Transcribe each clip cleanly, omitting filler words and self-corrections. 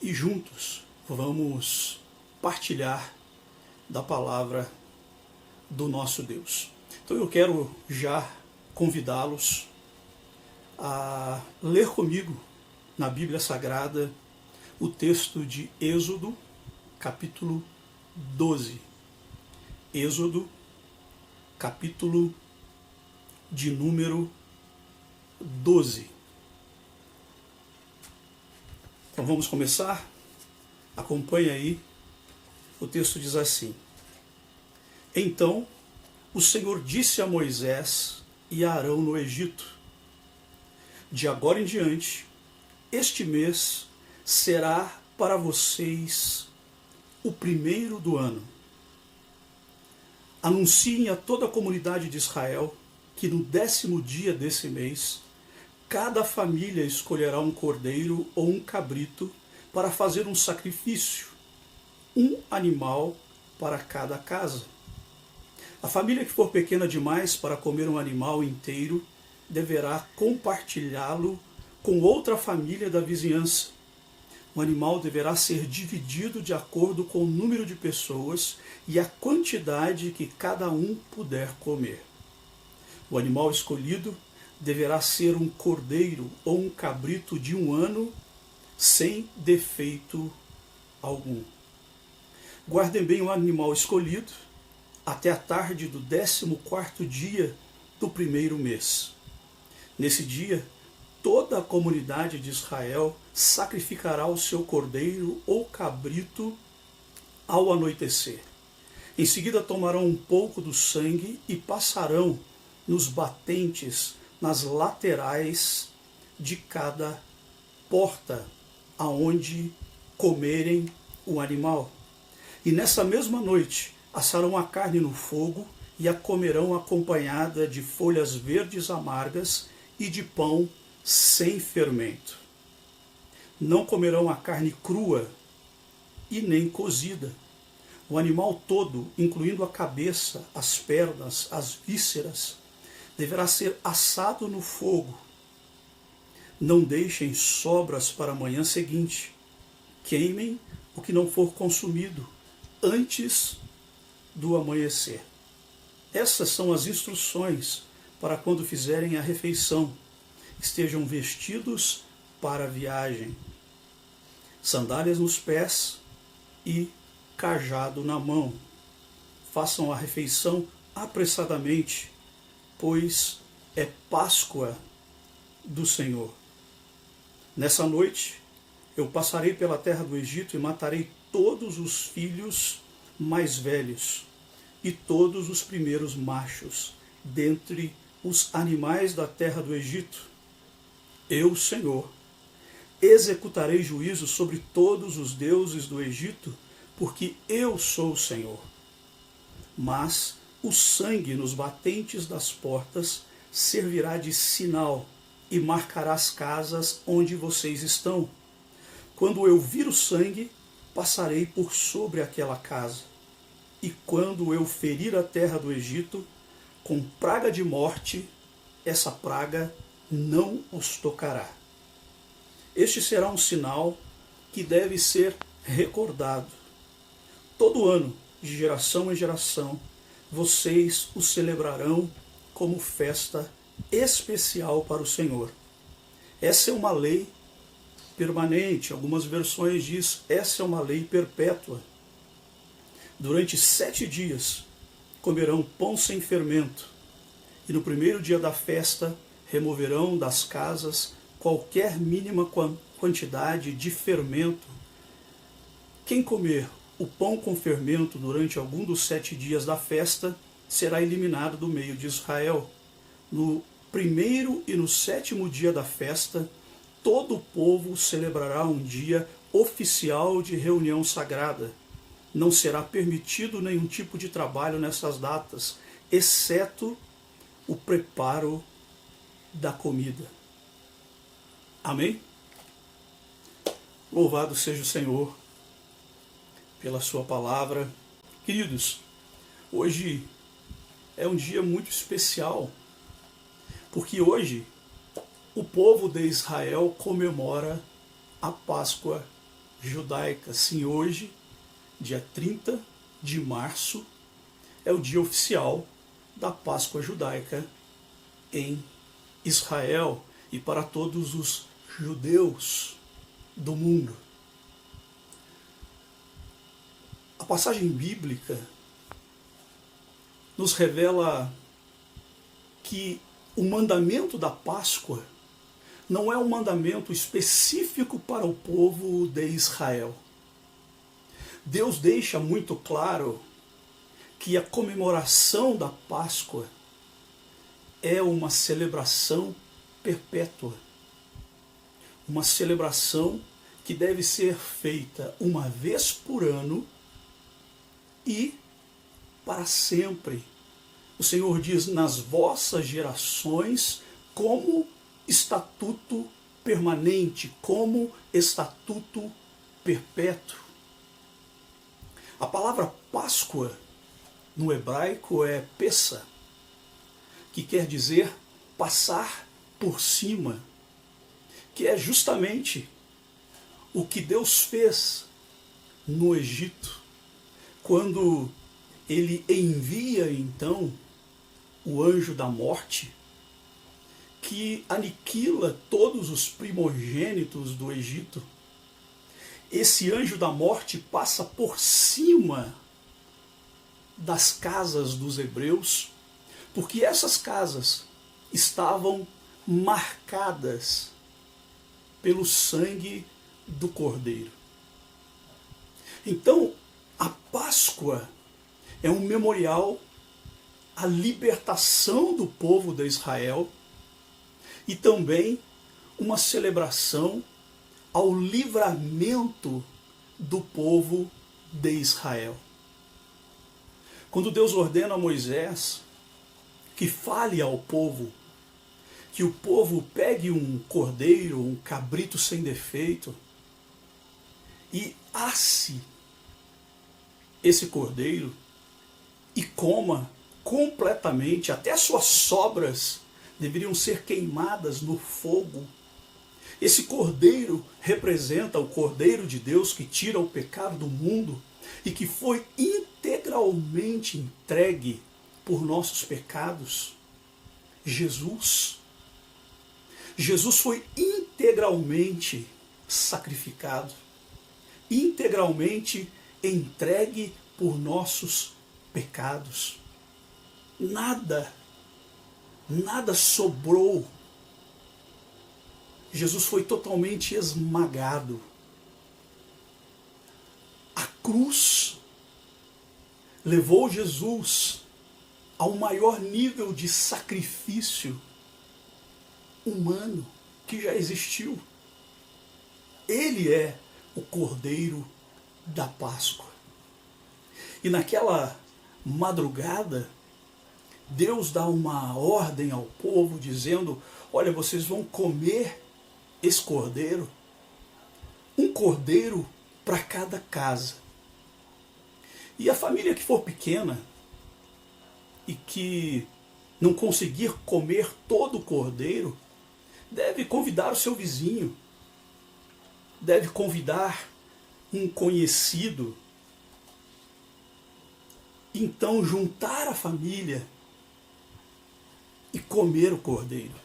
e juntos vamos partilhar da palavra do nosso Deus. Então eu quero já convidá-los a ler comigo na Bíblia Sagrada o texto de Êxodo, capítulo 12. Êxodo, capítulo de número 12. Então vamos começar? Acompanhe aí. O texto diz assim: Então o Senhor disse a Moisés e a Arão no Egito: De agora em diante, este mês será para vocês o primeiro do ano. Anunciem a toda a comunidade de Israel que no 10º dia desse mês, cada família escolherá um cordeiro ou um cabrito para fazer um sacrifício, um animal para cada casa. A família que for pequena demais para comer um animal inteiro deverá compartilhá-lo com outra família da vizinhança. O animal deverá ser dividido de acordo com o número de pessoas e a quantidade que cada um puder comer. O animal escolhido deverá ser um cordeiro ou um cabrito de 1 ano, sem defeito algum. Guardem bem o animal escolhido até a tarde do 14º dia do primeiro mês. Nesse dia, toda a comunidade de Israel sacrificará o seu cordeiro ou cabrito ao anoitecer. Em seguida tomarão um pouco do sangue e passarão nos batentes, nas laterais de cada porta, aonde comerem o animal. E nessa mesma noite assarão a carne no fogo e a comerão acompanhada de folhas verdes amargas e de pão sem fermento. Não comerão a carne crua e nem cozida. O animal todo, incluindo a cabeça, as pernas, as vísceras, deverá ser assado no fogo. Não deixem sobras para a manhã seguinte. Queimem o que não for consumido antes do amanhecer. Essas são as instruções para quando fizerem a refeição. Estejam vestidos para a viagem, sandálias nos pés e cajado na mão. Façam a refeição apressadamente, pois é Páscoa do Senhor. Nessa noite eu passarei pela terra do Egito e matarei todos os filhos mais velhos e todos os primeiros machos dentre os animais da terra do Egito. Eu, Senhor, executarei juízo sobre todos os deuses do Egito, porque eu sou o Senhor. Mas o sangue nos batentes das portas servirá de sinal e marcará as casas onde vocês estão. Quando eu vir o sangue, passarei por sobre aquela casa. E quando eu ferir a terra do Egito com praga de morte, essa praga não os tocará. Este será um sinal que deve ser recordado. Todo ano, de geração em geração, vocês o celebrarão como festa especial para o Senhor. Essa é uma lei permanente. Algumas versões diz, essa é uma lei perpétua. Durante 7 dias comerão pão sem fermento, e no primeiro dia da festa removerão das casas qualquer mínima quantidade de fermento. Quem comer o pão com fermento durante algum dos 7 dias da festa será eliminado do meio de Israel. No primeiro e no 7º dia da festa, todo o povo celebrará um dia oficial de reunião sagrada. Não será permitido nenhum tipo de trabalho nessas datas, exceto o preparo da comida. Amém? Louvado seja o Senhor pela sua palavra. Queridos, hoje é um dia muito especial, porque hoje o povo de Israel comemora a Páscoa judaica. Sim, hoje, dia 30 de março, é o dia oficial da Páscoa judaica em Israel e para todos os judeus do mundo. A passagem bíblica nos revela que o mandamento da Páscoa não é um mandamento específico para o povo de Israel. Deus deixa muito claro que a comemoração da Páscoa é uma celebração perpétua. Uma celebração que deve ser feita uma vez por ano e para sempre. O Senhor diz, nas vossas gerações, como estatuto permanente, como estatuto perpétuo. A palavra Páscoa no hebraico é Pessa, que quer dizer passar por cima, que é justamente o que Deus fez no Egito, quando ele envia então o anjo da morte, que aniquila todos os primogênitos do Egito. Esse anjo da morte passa por cima das casas dos hebreus, porque essas casas estavam marcadas pelo sangue do Cordeiro. Então, a Páscoa é um memorial à libertação do povo de Israel e também uma celebração ao livramento do povo de Israel. Quando Deus ordena a Moisés que fale ao povo, que o povo pegue um cordeiro, um cabrito sem defeito, e asse esse cordeiro e coma completamente, até suas sobras deveriam ser queimadas no fogo. Esse cordeiro representa o Cordeiro de Deus que tira o pecado do mundo e que foi integralmente entregue por nossos pecados. Jesus foi integralmente sacrificado, integralmente entregue por nossos pecados. Nada sobrou. Jesus foi totalmente esmagado. A cruz levou Jesus ao maior nível de sacrifício humano que já existiu. Ele é o Cordeiro da Páscoa. E naquela madrugada, Deus dá uma ordem ao povo dizendo, olha, vocês vão comer esse cordeiro, um cordeiro para cada casa. E a família que for pequena e que não conseguir comer todo o cordeiro, deve convidar o seu vizinho, deve convidar um conhecido, então juntar a família e comer o cordeiro.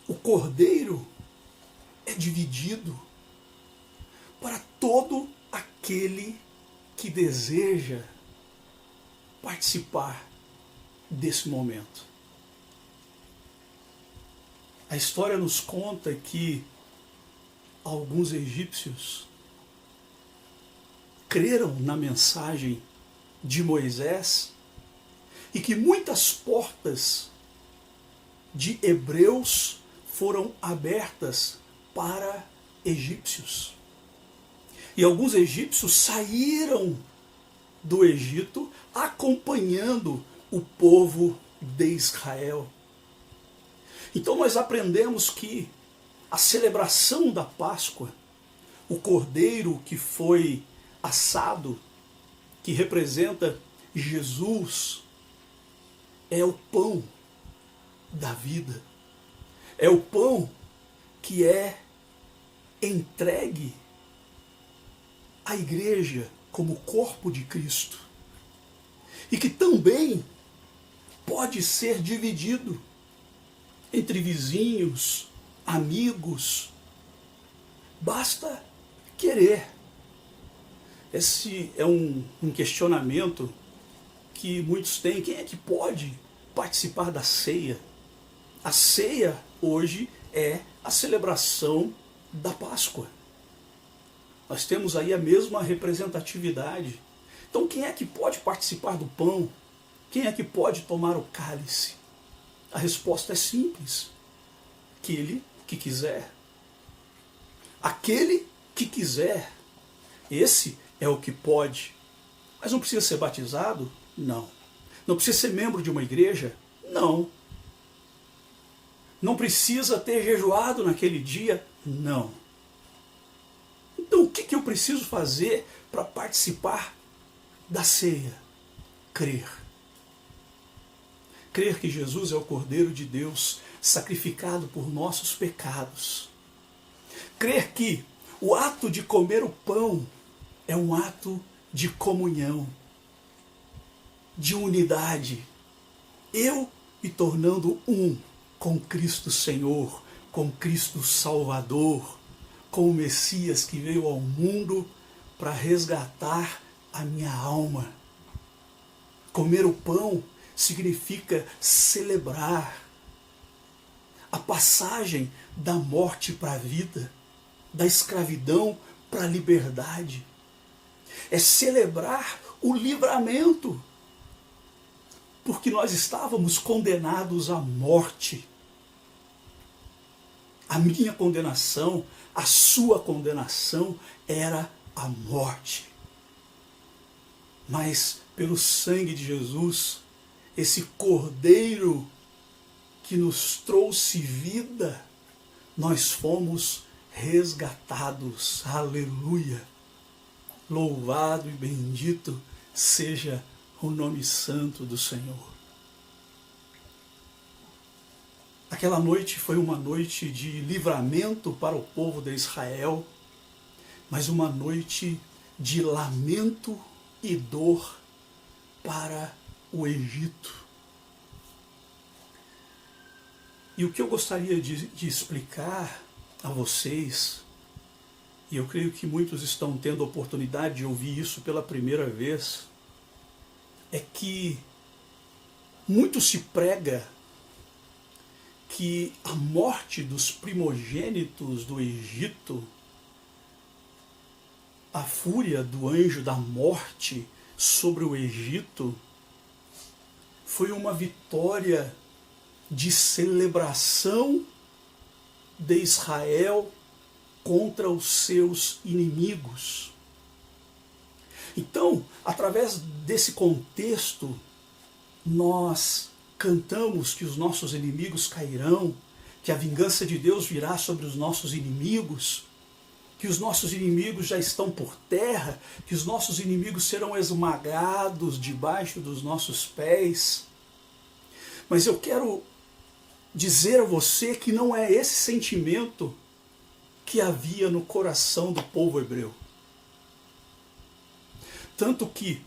O cordeiro é dividido para todo aquele que deseja participar desse momento. A história nos conta que alguns egípcios creram na mensagem de Moisés e que muitas portas de hebreus foram abertas para egípcios. E alguns egípcios saíram do Egito acompanhando o povo de Israel. Então nós aprendemos que a celebração da Páscoa, o cordeiro que foi assado, que representa Jesus, é o pão da vida. É o pão que é entregue a igreja como corpo de Cristo e que também pode ser dividido entre vizinhos, amigos. Basta querer. Esse é um questionamento que muitos têm. Quem é que pode participar da ceia? A ceia hoje é a celebração da Páscoa. Nós temos aí a mesma representatividade. Então quem é que pode participar do pão? Quem é que pode tomar o cálice? A resposta é simples. Aquele que quiser. Aquele que quiser. Esse é o que pode. Mas não precisa ser batizado? Não. Não precisa ser membro de uma igreja? Não. Não precisa ter jejuado naquele dia? Não. Então o que eu preciso fazer para participar da ceia? Crer. Crer que Jesus é o Cordeiro de Deus, sacrificado por nossos pecados. Crer que o ato de comer o pão é um ato de comunhão, de unidade. Eu me tornando um com Cristo Senhor, com Cristo Salvador, com o Messias que veio ao mundo para resgatar a minha alma. Comer o pão significa celebrar a passagem da morte para a vida, da escravidão para a liberdade. É celebrar o livramento, porque nós estávamos condenados à morte. A minha condenação, a sua condenação era a morte. Mas pelo sangue de Jesus, esse Cordeiro que nos trouxe vida, nós fomos resgatados. Aleluia! Louvado e bendito seja o nome santo do Senhor. Aquela noite foi uma noite de livramento para o povo de Israel, mas uma noite de lamento e dor para o Egito. E o que eu gostaria de explicar a vocês, e eu creio que muitos estão tendo a oportunidade de ouvir isso pela primeira vez, é que muito se prega que a morte dos primogênitos do Egito, a fúria do anjo da morte sobre o Egito, foi uma vitória de celebração de Israel contra os seus inimigos. Então, através desse contexto, nós cantamos que os nossos inimigos cairão, que a vingança de Deus virá sobre os nossos inimigos, que os nossos inimigos já estão por terra, que os nossos inimigos serão esmagados debaixo dos nossos pés. Mas eu quero dizer a você que não é esse sentimento que havia no coração do povo hebreu. Tanto que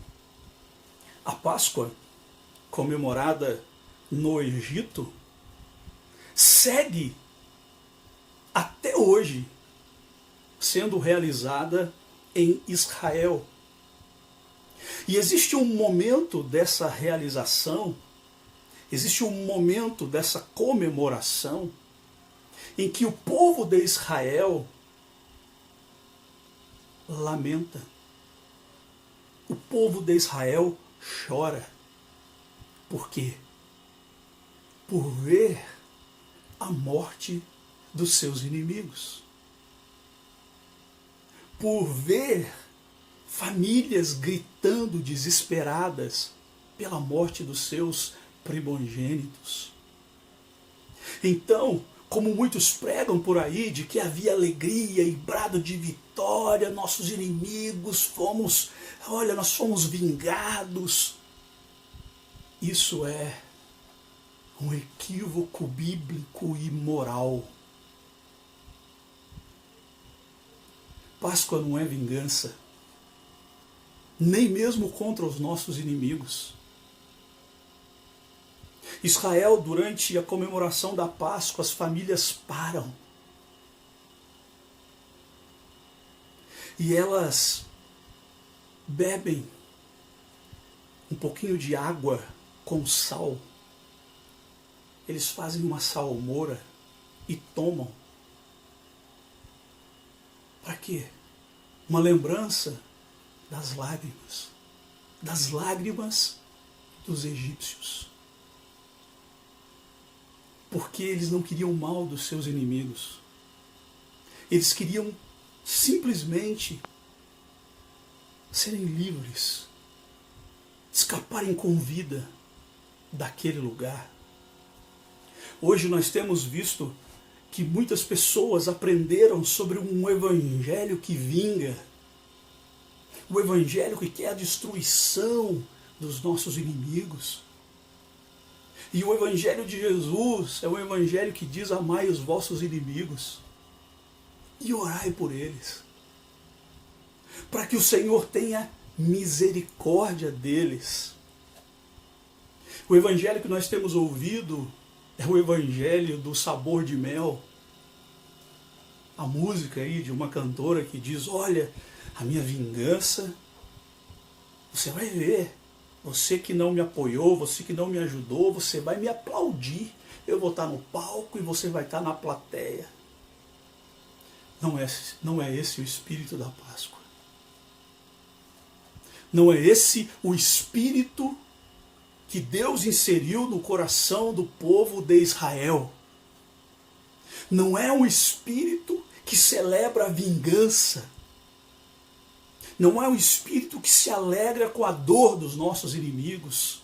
a Páscoa, comemorada no Egito, segue até hoje sendo realizada em Israel. E existe um momento dessa realização, existe um momento dessa comemoração em que o povo de Israel lamenta. O povo de Israel chora. Por quê? Por ver a morte dos seus inimigos. Por ver famílias gritando desesperadas pela morte dos seus primogênitos. Então, como muitos pregam por aí, de que havia alegria e brado de vitória, nossos inimigos nós fomos vingados. Isso é um equívoco bíblico e moral. Páscoa não é vingança. nem mesmo contra os nossos inimigos. Israel, durante a comemoração da Páscoa, as famílias param. E elas bebem um pouquinho de água com sal. Eles fazem uma salmoura e tomam. Para quê? Uma lembrança das lágrimas dos egípcios. Porque eles não queriam o mal dos seus inimigos. Eles queriam simplesmente serem livres, escaparem com vida daquele lugar. Hoje nós temos visto que muitas pessoas aprenderam sobre um evangelho que vinga, o evangelho que quer a destruição dos nossos inimigos. E o evangelho de Jesus é um evangelho que diz: amai os vossos inimigos e orai por eles, para que o Senhor tenha misericórdia deles. O evangelho que nós temos ouvido é o evangelho do sabor de mel. A música aí de uma cantora que diz: olha, a minha vingança, você vai ver. Você que não me apoiou, você que não me ajudou, você vai me aplaudir. Eu vou estar no palco e você vai estar na plateia. Não é esse o espírito da Páscoa. Não é esse o espírito que Deus inseriu no coração do povo de Israel. Não é um espírito que celebra a vingança. Não é um espírito que se alegra com a dor dos nossos inimigos,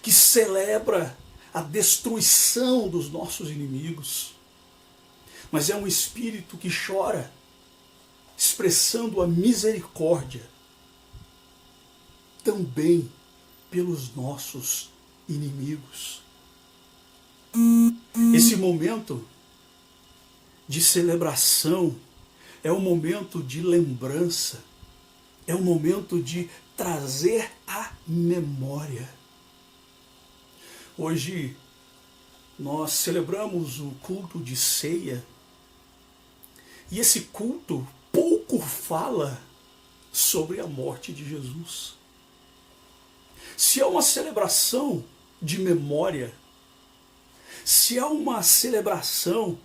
que celebra a destruição dos nossos inimigos, mas é um espírito que chora, expressando a misericórdia também pelos nossos inimigos. Esse momento de celebração é um momento de lembrança, é um momento de trazer à memória. Hoje nós celebramos o culto de ceia, e esse culto pouco fala sobre a morte de Jesus. Se é uma celebração de memória, se é uma celebração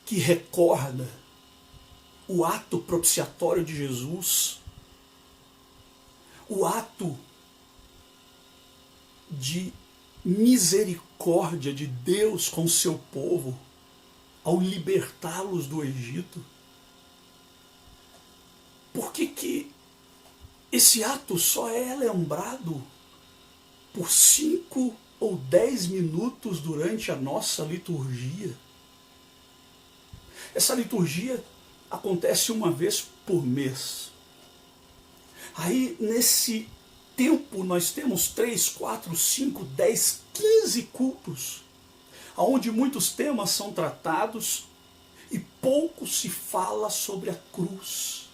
que recorda o ato propiciatório de Jesus, o ato de misericórdia de Deus com seu povo, ao libertá-los do Egito, por que esse ato só é lembrado por 5 ou 10 minutos durante a nossa liturgia? Essa liturgia acontece uma vez por mês. Aí, nesse tempo, nós temos 3, 4, 5, 10, 15 cultos, onde muitos temas são tratados e pouco se fala sobre a cruz.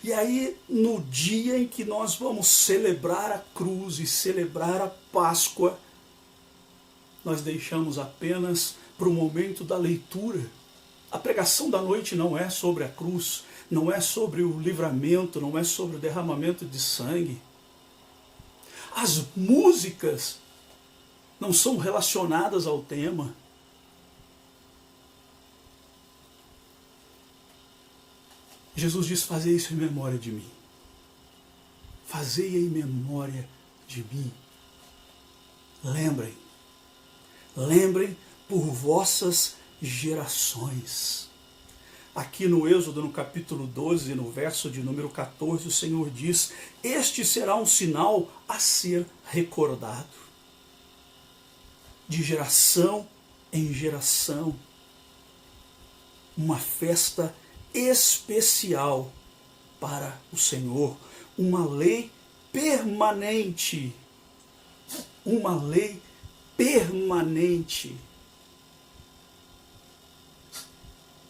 E aí, no dia em que nós vamos celebrar a cruz e celebrar a Páscoa, nós deixamos apenas para o momento da leitura. A pregação da noite não é sobre a cruz, não é sobre o livramento, não é sobre o derramamento de sangue. As músicas não são relacionadas ao tema. Jesus diz: fazei isso em memória de mim. Fazei em memória de mim. Lembrem. Lembrem por vossas gerações. Aqui no Êxodo, no capítulo 12, no verso de número 14, o Senhor diz: este será um sinal a ser recordado. De geração em geração. Uma festa especial para o Senhor. Uma lei permanente. Uma lei permanente.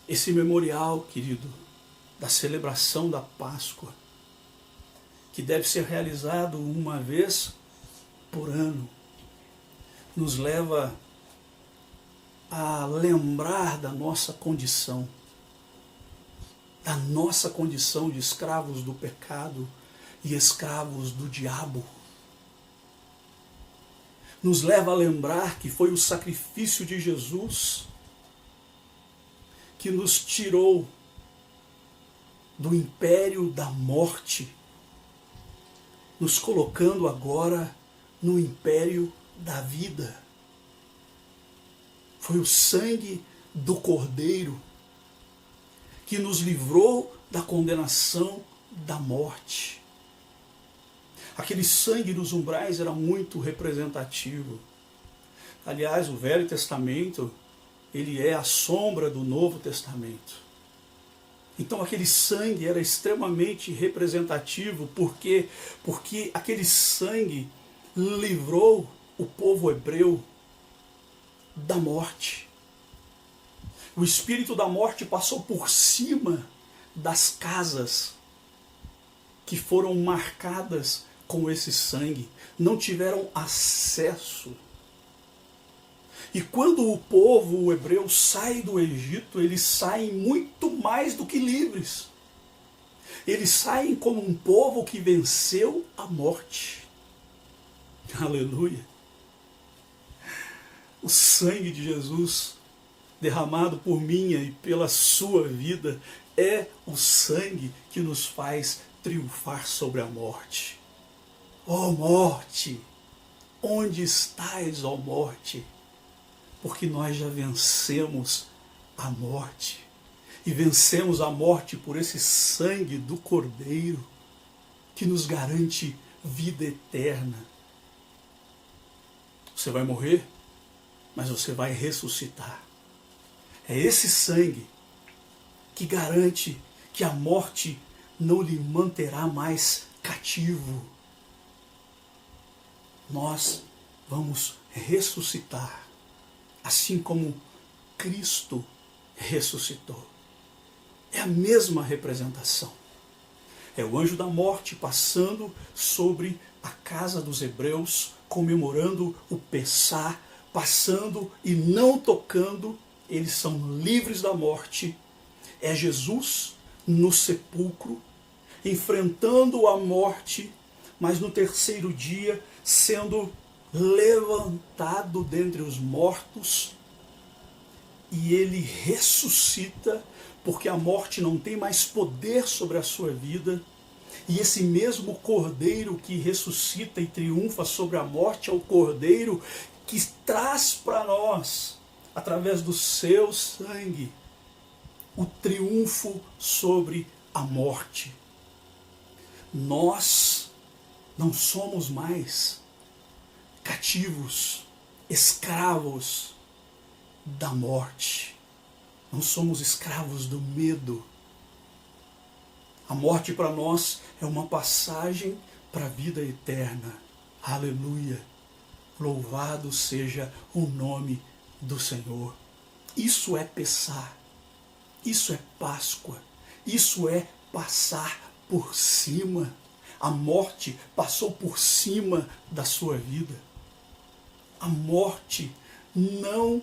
Esse memorial, querido, da celebração da Páscoa, que deve ser realizado uma vez por ano, nos leva a lembrar da nossa condição de escravos do pecado e escravos do diabo. Nos leva a lembrar que foi o sacrifício de Jesus que nos tirou do império da morte, nos colocando agora no império da vida. Foi o sangue do Cordeiro que nos livrou da condenação da morte. Aquele sangue nos umbrais era muito representativo. Aliás, o Velho Testamento, ele é a sombra do Novo Testamento. Então aquele sangue era extremamente representativo, porque aquele sangue livrou o povo hebreu da morte. O espírito da morte passou por cima das casas que foram marcadas com esse sangue, não tiveram acesso. E quando o povo hebreu sai do Egito, eles saem muito mais do que livres. Eles saem como um povo que venceu a morte. Aleluia! O sangue de Jesus, derramado por minha e pela sua vida, é o sangue que nos faz triunfar sobre a morte. Ó morte, onde estás, ó morte? Porque nós já vencemos a morte. E vencemos a morte por esse sangue do Cordeiro que nos garante vida eterna. Você vai morrer, mas você vai ressuscitar. É esse sangue que garante que a morte não lhe manterá mais cativo. Nós vamos ressuscitar, assim como Cristo ressuscitou. É a mesma representação. É o anjo da morte passando sobre a casa dos hebreus, comemorando o Pessá, passando e não tocando. Eles são livres da morte. É Jesus no sepulcro, enfrentando a morte, mas no terceiro dia sendo levantado dentre os mortos, e ele ressuscita, porque a morte não tem mais poder sobre a sua vida. E esse mesmo Cordeiro que ressuscita e triunfa sobre a morte é o Cordeiro que traz para nós, através do seu sangue, o triunfo sobre a morte. Nós não somos mais cativos, escravos da morte. Não somos escravos do medo. A morte para nós é uma passagem para a vida eterna. Aleluia! Louvado seja o nome do Senhor. Isso é Pessá. Isso é Páscoa. Isso é passar por cima. A morte passou por cima da sua vida. A morte não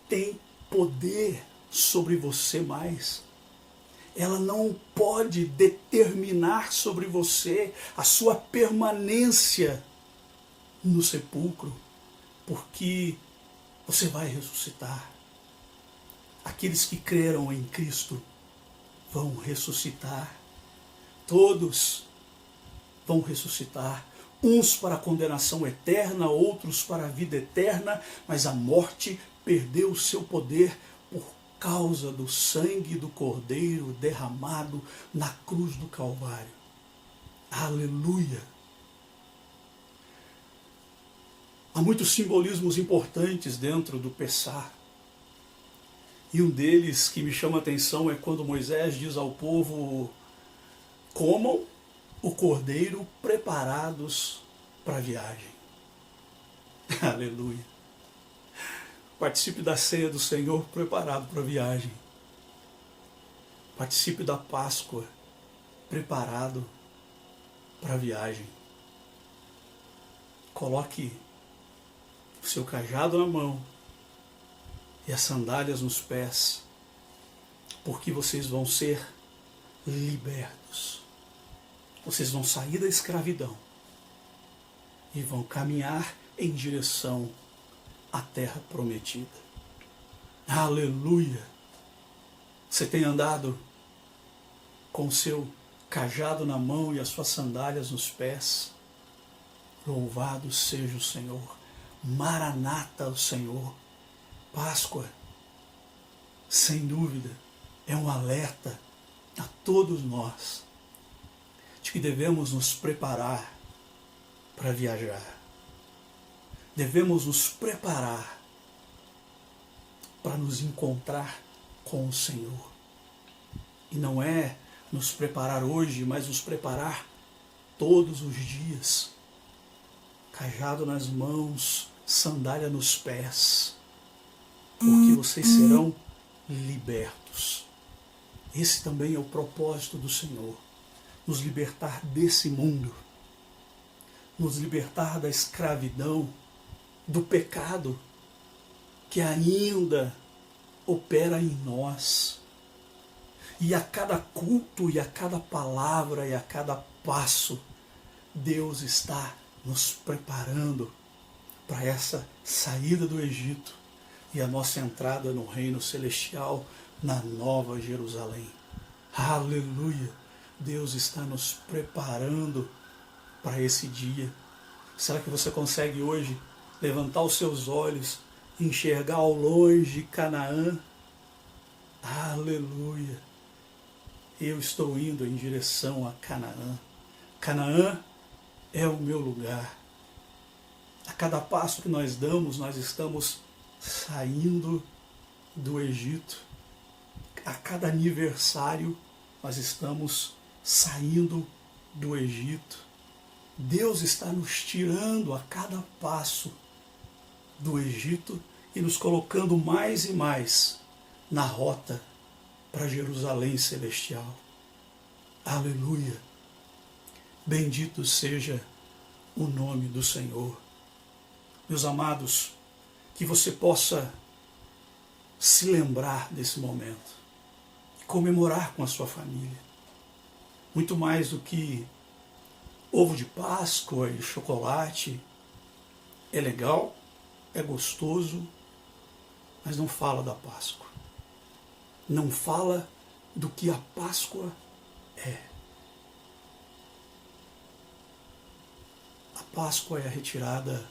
tem poder sobre você mais. Ela não pode determinar sobre você a sua permanência no sepulcro, porque você vai ressuscitar. Aqueles que creram em Cristo vão ressuscitar. Todos vão ressuscitar. Uns para a condenação eterna, outros para a vida eterna, mas a morte perdeu o seu poder por causa do sangue do Cordeiro derramado na cruz do Calvário. Aleluia! Há muitos simbolismos importantes dentro do Pessá. E um deles que me chama a atenção é quando Moisés diz ao povo: comam o cordeiro preparados para a viagem. Aleluia! Participe da ceia do Senhor preparado para a viagem. Participe da Páscoa preparado para a viagem. Coloque o seu cajado na mão e as sandálias nos pés, porque vocês vão ser libertos. Vocês vão sair da escravidão e vão caminhar em direção à terra prometida. Aleluia! Você tem andado com o seu cajado na mão e as suas sandálias nos pés. Louvado seja o Senhor. Maranata o Senhor. Páscoa, sem dúvida, é um alerta a todos nós de que devemos nos preparar para viajar. Devemos nos preparar para nos encontrar com o Senhor. E não é nos preparar hoje, mas nos preparar todos os dias. Cajado nas mãos, sandália nos pés, porque vocês serão libertos. Esse também é o propósito do Senhor, nos libertar desse mundo, nos libertar da escravidão, do pecado que ainda opera em nós. E a cada culto, e a cada palavra, e a cada passo, Deus está nos preparando para essa saída do Egito e a nossa entrada no reino celestial, na Nova Jerusalém. Aleluia! Deus está nos preparando para esse dia. Será que você consegue hoje levantar os seus olhos e enxergar ao longe Canaã? Aleluia! Eu estou indo em direção a Canaã. Canaã é o meu lugar. A cada passo que nós damos, nós estamos saindo do Egito. A cada aniversário, nós estamos saindo do Egito. Deus está nos tirando a cada passo do Egito e nos colocando mais e mais na rota para Jerusalém celestial. Aleluia! Bendito seja o nome do Senhor. Meus amados, que você possa se lembrar desse momento, comemorar com a sua família. Muito mais do que ovo de Páscoa e chocolate. É legal, é gostoso, mas não fala da Páscoa. Não fala do que a Páscoa é. A Páscoa é a retirada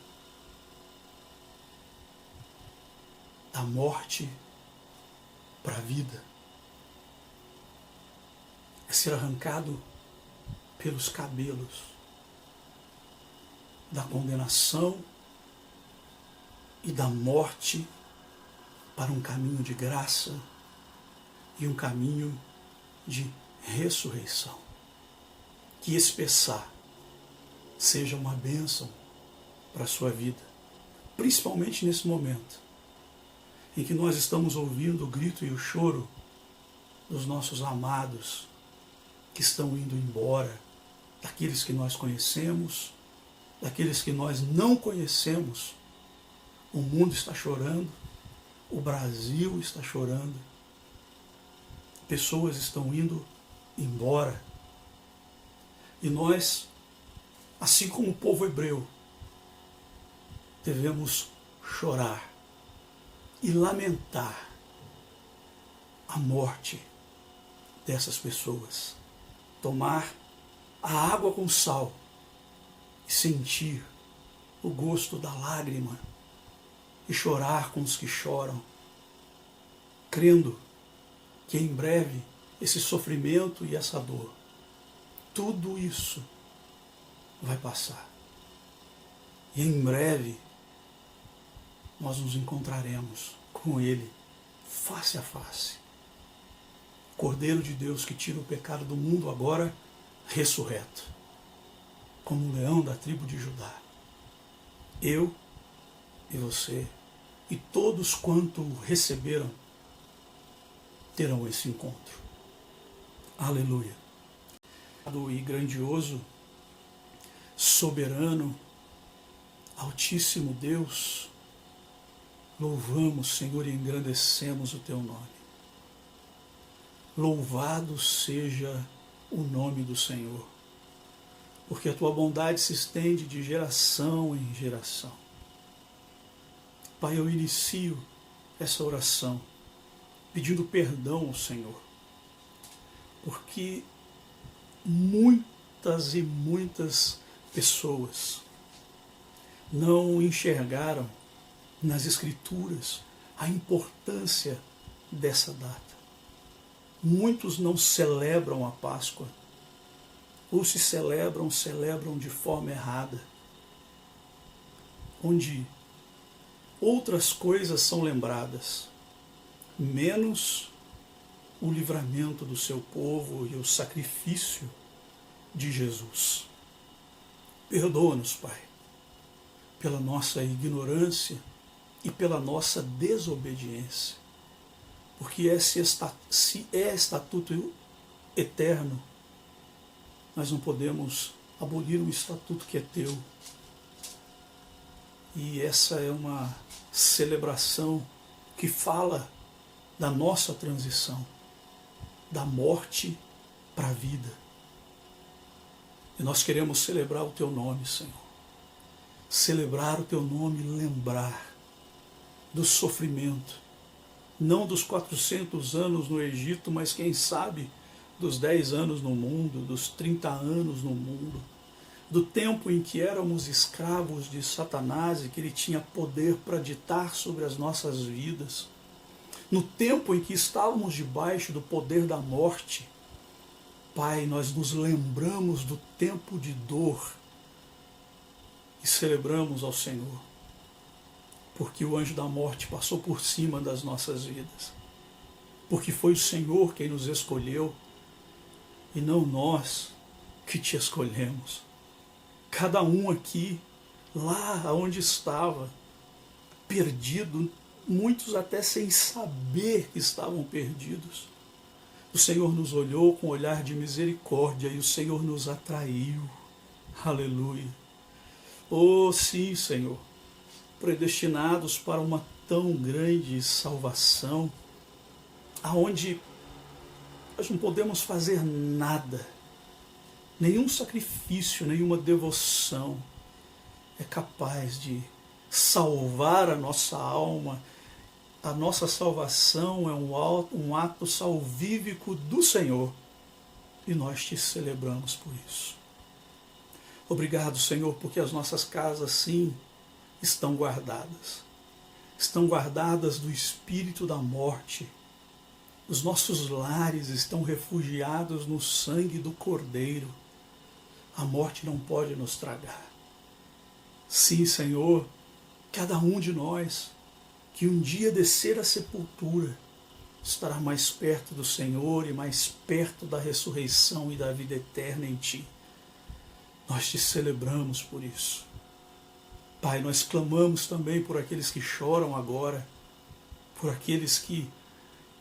da morte para a vida. É ser arrancado pelos cabelos da condenação e da morte para um caminho de graça e um caminho de ressurreição. Que esse Pessá seja uma bênção para a sua vida, principalmente nesse momento em que nós estamos ouvindo o grito e o choro dos nossos amados que estão indo embora, daqueles que nós conhecemos, daqueles que nós não conhecemos. O mundo está chorando, o Brasil está chorando, pessoas estão indo embora. E nós, assim como o povo hebreu, devemos chorar e lamentar a morte dessas pessoas. Tomar a água com sal e sentir o gosto da lágrima e chorar com os que choram, crendo que em breve esse sofrimento e essa dor, tudo isso vai passar. E em breve nós nos encontraremos com Ele face a face. Cordeiro de Deus que tira o pecado do mundo, agora ressurreto, como um leão da tribo de Judá. Eu e você e todos quanto o receberam terão esse encontro. Aleluia. E grandioso soberano, Altíssimo Deus, louvamos, Senhor, e engrandecemos o Teu nome. Louvado seja o nome do Senhor, porque a Tua bondade se estende de geração em geração. Pai, eu inicio essa oração pedindo perdão ao Senhor, porque muitas e muitas pessoas não enxergaram nas Escrituras a importância dessa data. Muitos não celebram a Páscoa, ou se celebram, celebram de forma errada, onde outras coisas são lembradas, menos o livramento do seu povo e o sacrifício de Jesus. Perdoa-nos, Pai, pela nossa ignorância e pela nossa desobediência, porque se é estatuto eterno, nós não podemos abolir um estatuto que é teu. E essa é uma celebração que fala da nossa transição, da morte para a vida. E nós queremos celebrar o Teu nome, Senhor. Celebrar o Teu nome, lembrar do sofrimento, não dos 400 anos no Egito, mas quem sabe dos 10 anos no mundo, dos 30 anos no mundo, do tempo em que éramos escravos de Satanás e que ele tinha poder para ditar sobre as nossas vidas, no tempo em que estávamos debaixo do poder da morte. Pai, nós nos lembramos do tempo de dor e celebramos ao Senhor, porque o anjo da morte passou por cima das nossas vidas, porque foi o Senhor quem nos escolheu e não nós que te escolhemos. Cada um aqui, lá onde estava, perdido, muitos até sem saber que estavam perdidos, o Senhor nos olhou com um olhar de misericórdia e o Senhor nos atraiu. Aleluia. Oh, sim, Senhor, predestinados para uma tão grande salvação, aonde nós não podemos fazer nada, nenhum sacrifício, nenhuma devoção é capaz de salvar a nossa alma. A nossa salvação é um ato salvífico do Senhor e nós te celebramos por isso. Obrigado, Senhor, porque as nossas casas, sim, estão guardadas. Estão guardadas do espírito da morte. Os nossos lares estão refugiados no sangue do Cordeiro. A morte não pode nos tragar. Sim, Senhor, cada um de nós que um dia descer à sepultura estará mais perto do Senhor e mais perto da ressurreição e da vida eterna em Ti. Nós te celebramos por isso. Pai, nós clamamos também por aqueles que choram agora, por aqueles que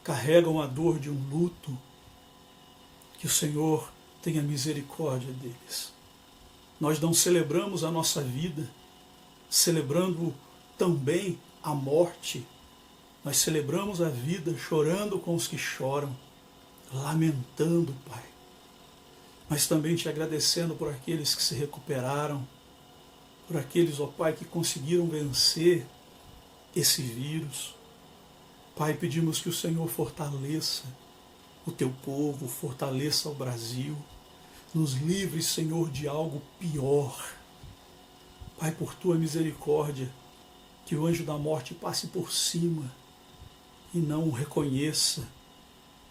carregam a dor de um luto, que o Senhor tenha misericórdia deles. Nós não celebramos a nossa vida, celebrando também a morte. Nós celebramos a vida chorando com os que choram, lamentando, Pai, mas também te agradecendo por aqueles que se recuperaram, por aqueles, ó Pai, que conseguiram vencer esse vírus. Pai, pedimos que o Senhor fortaleça o Teu povo, fortaleça o Brasil, nos livre, Senhor, de algo pior. Pai, por Tua misericórdia, que o anjo da morte passe por cima e não reconheça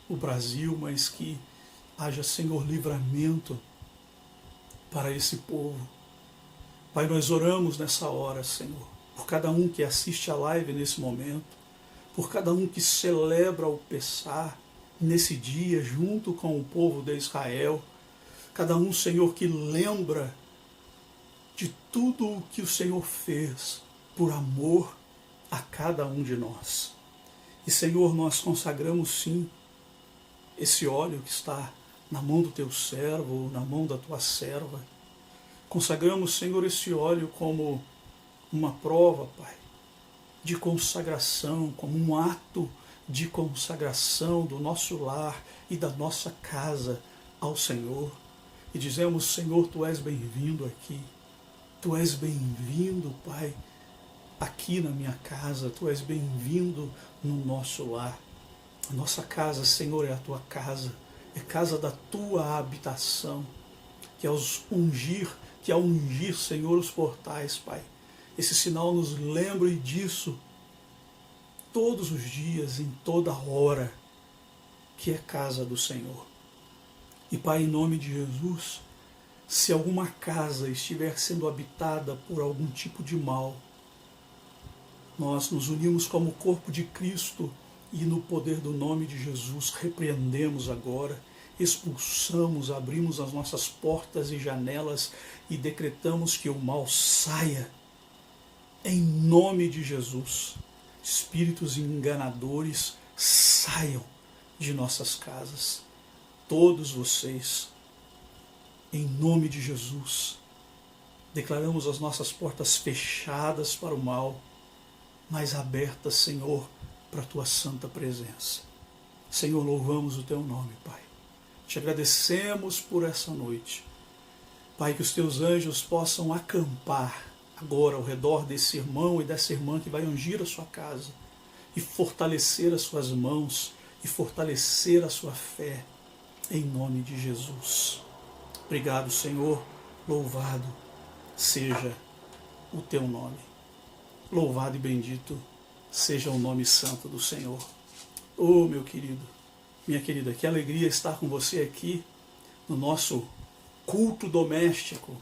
o Brasil, mas que haja, Senhor, livramento para esse povo. Pai, nós oramos nessa hora, Senhor, por cada um que assiste a live nesse momento, por cada um que celebra o Pessah nesse dia junto com o povo de Israel, cada um, Senhor, que lembra de tudo o que o Senhor fez por amor a cada um de nós. E, Senhor, nós consagramos sim esse óleo que está na mão do Teu servo, na mão da Tua serva. Consagramos, Senhor, esse óleo como uma prova, Pai, de consagração, como um ato de consagração do nosso lar e da nossa casa ao Senhor. E dizemos, Senhor, Tu és bem-vindo aqui. Tu és bem-vindo, Pai, aqui na minha casa. Tu és bem-vindo no nosso lar. A nossa casa, Senhor, é a Tua casa. É casa da Tua habitação. Que ao ungir, Senhor, os portais, Pai, esse sinal nos lembre disso todos os dias, em toda hora, que é casa do Senhor. E, Pai, em nome de Jesus, se alguma casa estiver sendo habitada por algum tipo de mal, nós nos unimos como corpo de Cristo e no poder do nome de Jesus repreendemos agora, expulsamos, abrimos as nossas portas e janelas e decretamos que o mal saia em nome de Jesus. Espíritos enganadores saiam de nossas casas. Todos vocês, em nome de Jesus, declaramos as nossas portas fechadas para o mal, mas abertas, Senhor, para a Tua santa presença. Senhor, louvamos o Teu nome, Pai. Te agradecemos por essa noite. Pai, que os Teus anjos possam acampar agora ao redor desse irmão e dessa irmã que vai ungir a sua casa e fortalecer as suas mãos e fortalecer a sua fé, em nome de Jesus. Obrigado, Senhor. Louvado seja o Teu nome. Louvado e bendito seja o nome santo do Senhor. Oh, meu querido, minha querida, que alegria estar com você aqui no nosso culto doméstico,